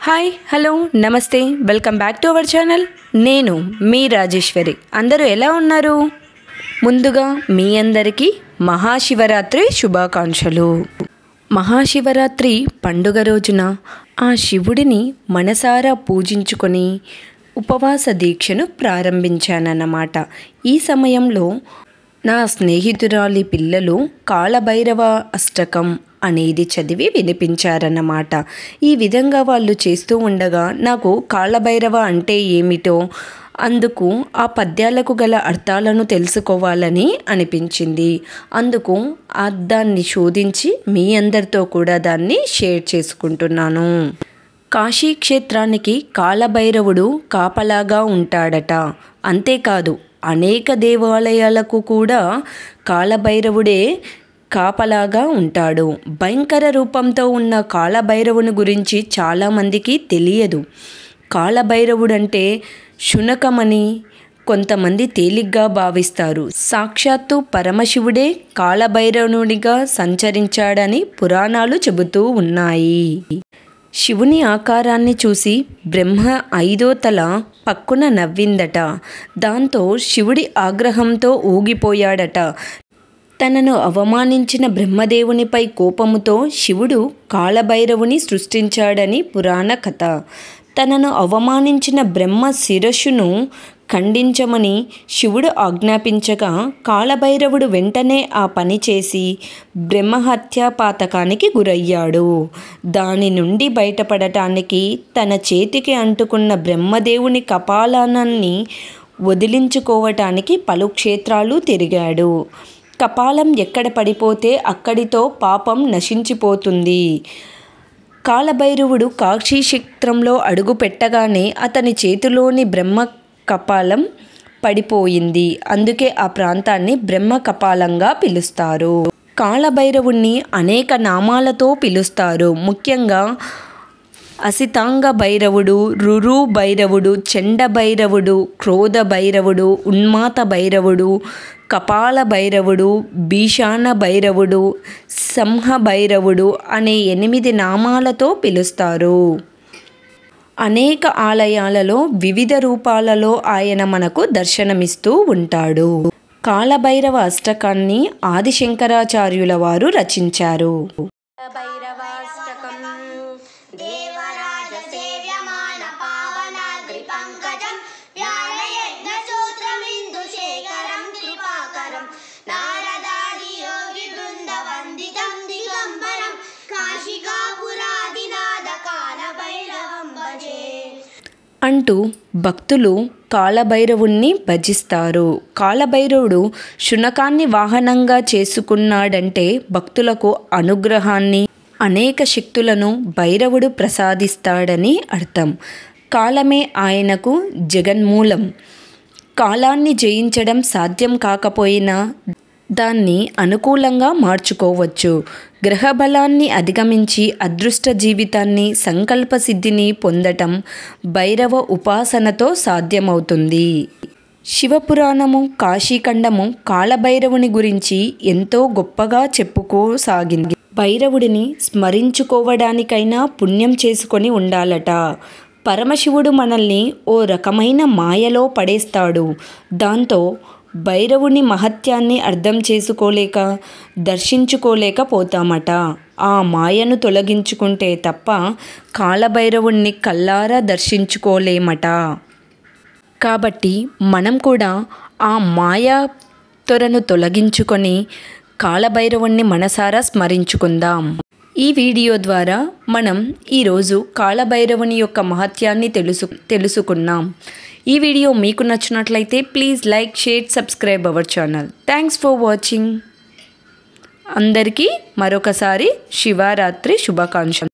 Hi hello నమస్తే welcome back to our channel. నేను మీ రాజేశ్వరి. అందరూ ఎలా ఉన్నారు? ముందుగా మీ అందరికీ మహాశివరాత్రి శుభాకాంక్షలు. మహాశివరాత్రి పండుగ రోజున ఆ శివుడిని మనసారా పూజించుకొని ఉపవాస దీక్షను ప్రారంభించానన్నమాట. ఈ సమయంలో నా స్నేహితురాలి పిల్లలు కాలభైరవ అష్టకం అనేది చదివి వినిపించారన్నమాట. ఈ విధంగా వాళ్ళు చేస్తూ ఉండగా నాకు కాలభైరవ అంటే ఏమిటో, అందుకు ఆ పద్యాలకు గల అర్థాలను తెలుసుకోవాలని అనిపించింది. అందుకు దాన్ని శోధించి మీ అందరితో కూడా దాన్ని షేర్ చేసుకుంటున్నాను. కాశీ క్షేత్రానికి కాలభైరవుడు కాపలాగా ఉంటాడట. అంతేకాదు అనేక దేవాలయాలకు కూడా కాలభైరవుడే కాపలాగా ఉంటాడు. భయంకర రూపంతో ఉన్న కాలభైరవుని గురించి చాలామందికి తెలియదు. కాలభైరవుడంటే శునకమని కొంతమంది తేలిగ్గా భావిస్తారు. సాక్షాత్తు పరమశివుడే కాలభైరవునిగా సంచరించాడని పురాణాలు చెబుతూ ఉన్నాయి. శివుని ఆకారాన్ని చూసి బ్రహ్మ 5వ తల పక్కున నవ్విందట. దాంతో శివుడి ఆగ్రహంతో ఊగిపోయాడట. తనను అవమానించిన బ్రహ్మదేవునిపై కోపముతో శివుడు కాలభైరవుని సృష్టించాడని పురాణ కథ. తనను అవమానించిన బ్రహ్మ శిరస్సును ఖండించమని శివుడు ఆజ్ఞాపించగా కాలభైరవుడు వెంటనే ఆ పని చేసి బ్రహ్మహత్యా పాతకానికి గురయ్యాడు. దాని నుండి బయటపడటానికి తన చేతికి అంటుకున్న బ్రహ్మదేవుని కపాలాన్ని వదిలించుకోవటానికి పలు క్షేత్రాలు తిరిగాడు. కపాలం ఎక్కడ పడిపోతే అక్కడితో పాపం నశించిపోతుంది. కాలభైరవుడు కాశీ క్షేత్రంలో అడుగు పెట్టగానే అతని చేతిలోని బ్రహ్మ కపాలం పడిపోయింది. అందుకే ఆ ప్రాంతాన్ని బ్రహ్మ కపాలంగా పిలుస్తారు. కాలభైరవుణ్ణి అనేక నామాలతో పిలుస్తారు. ముఖ్యంగా అసితాంగ భైరవుడు, రురు భైరవుడు, చండ భైరవుడు, క్రోధ భైరవుడు, ఉన్మాత భైరవుడు, కపాల భైరవుడు, భీషాణ భైరవుడు, సంహ భైరవుడు అనే 8 నామాలతో పిలుస్తారు. అనేక ఆలయాలలో వివిధ రూపాలలో ఆయన మనకు దర్శనమిస్తూ ఉంటాడు. కాలభైరవ అష్టకాన్ని ఆదిశంకరాచార్యుల వారు రచించారు. అంటూ భక్తులు కాలభైరవుణ్ణి భజిస్తారు. కాలభైరవుడు శునకాన్ని వాహనంగా చేసుకున్నాడంటే భక్తులకు అనుగ్రహాన్ని, అనేక శక్తులను భైరవుడు ప్రసాదిస్తాడని అర్థం. కాలమే ఆయనకు జగన్మూలం. కాలాన్ని జయించడం సాధ్యం కాకపోయినా దాన్ని అనుకూలంగా మార్చుకోవచ్చు. గ్రహబలాన్ని అధిగమించి అదృష్ట జీవితాన్ని, సంకల్ప సిద్ధిని పొందటం భైరవ ఉపాసనతో సాధ్యమవుతుంది. శివపురాణము, కాశీఖండము కాలభైరవుని గురించి ఎంతో గొప్పగా చెప్పుకోసాగింది. భైరవుడిని స్మరించుకోవడానికైనా పుణ్యం చేసుకొని ఉండాలట. పరమశివుడు మనల్ని ఓ రకమైన మాయలో పడేస్తాడు. దాంతో భైరవుని మహత్యాన్ని అర్థం చేసుకోలేక, దర్శించుకోలేకపోతామట. ఆ మాయను తొలగించుకుంటే తప్ప కాలభైరవుణ్ణి కల్లారా దర్శించుకోలేమట. కాబట్టి మనం కూడా ఆ మాయా త్వరను తొలగించుకొని కాలభైరవుణ్ణి మనసారా స్మరించుకుందాం. ఈ వీడియో ద్వారా మనం ఈరోజు కాలభైరవుని యొక్క మహత్యాన్ని తెలుసుకున్నాం. ఈ వీడియో మీకు నచ్చినట్లయితే please like, share, subscribe our channel. Thanks for watching. అందరికీ మరొకసారి శివరాత్రి శుభాకాంక్షలు.